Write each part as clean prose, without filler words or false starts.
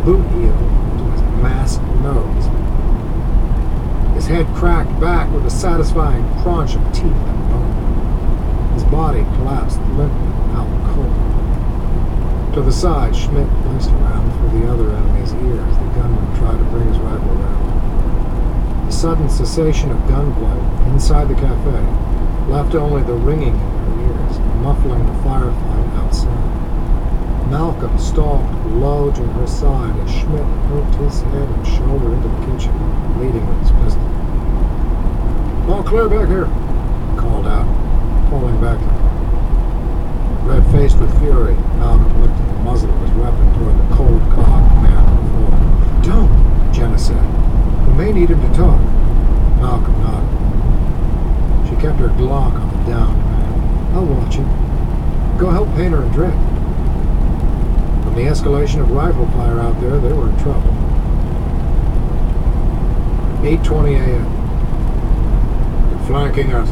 boot heel to his massive nose. His head cracked back with a satisfying crunch of teeth and bone. His body collapsed limply out cold. To the side, Schmidt placed a round through the other enemy's ear as the gunman tried to bring his rifle around. The sudden cessation of gunplay inside the cafe left only the ringing in their ears, muffling the firefight outside. Malcolm stalked low to her side as Schmidt poked his head and shoulder into the kitchen, leading with his pistol. "All clear back here," he called out, falling back to her. Red-faced with fury, Malcolm lifted the muzzle of his weapon toward the cold-cocked man on the floor. "Don't," Jenna said. "We may need him to talk." Malcolm nodded. She kept her Glock on the downed man. "I'll watch him. Go help Painter and Drake." From the escalation of rifle fire out there, they were in trouble. 8:20 a.m. "They're flanking us,"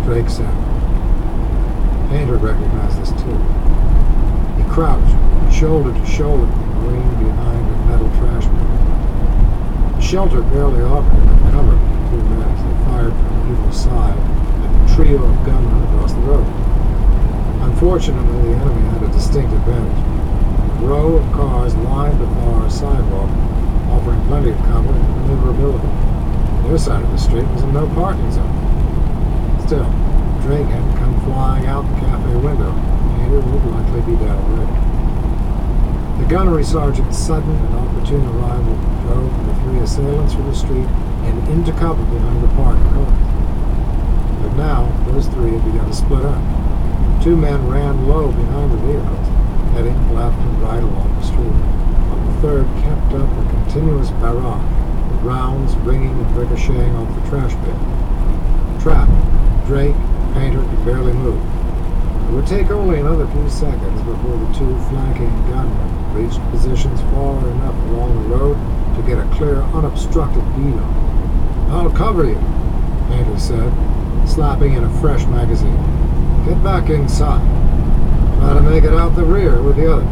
Drake said. Painter recognized this too. He crouched, shoulder to shoulder with the Marine behind a metal trash bin. The shelter barely offered him cover for the two men as they fired from either side at the trio of gunmen across the road. Unfortunately, the enemy had a distinct advantage. A row of cars lined the far sidewalk, offering plenty of cover and maneuverability. Their side of the street was a no parking zone. Still, Drake hadn't come flying out the cafe window. Painter would likely be dead already. The gunnery sergeant's sudden and opportune arrival drove the three assailants from the street and into cover behind the parked cars. But now, those three had begun to split up. Two men ran low behind the vehicles, heading left and right along the street, while the third kept up a continuous barrage, with rounds ringing and ricocheting off the trash bin. Trapped, Drake and Painter could barely move. It would take only another few seconds before the two flanking gunmen reached positions far enough along the road to get a clear, unobstructed beat on them. "I'll cover you," Painter said, slapping in a fresh magazine. "Get back inside. Try to make it out the rear with the others."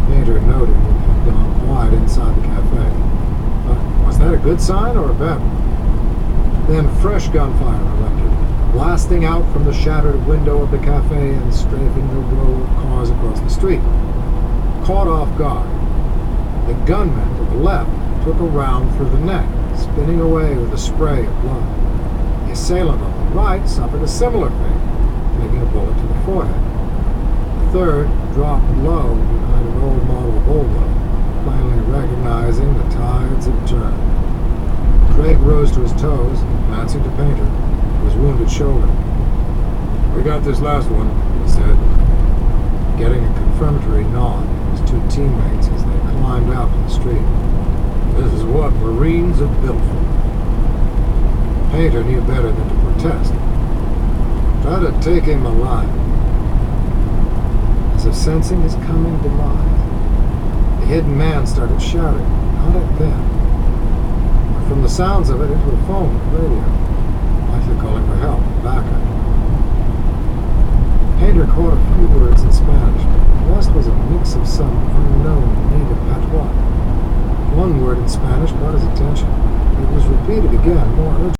Painter noted it had gone quiet inside the cafe. But was that a good sign or a bad one? Then fresh gunfire erupted, blasting out from the shattered window of the cafe and strafing the row of cars across the street. Caught off guard, the gunman to the left took a round through the neck, spinning away with a spray of blood. The assailant on the right suffered a similar fate, taking a bullet to the forehead. The third dropped low behind an old model Volvo, finally recognizing the tides had turned. Drake rose to his toes, glancing to Painter, his wounded shoulder. "We got this last one," he said, getting a confirmatory nod from his two teammates as they climbed out to the street. "This is what Marines are built for." Painter knew better than to protest. "Try to take him alive." As if sensing his coming demise, the hidden man started shouting, not at them, but from the sounds of it into a phone radio, likely calling for help and backup. Painter caught a few words in Spanish, but the rest was a mix of some unknown native patois. One word in Spanish caught his attention. It was repeated again, more urgently.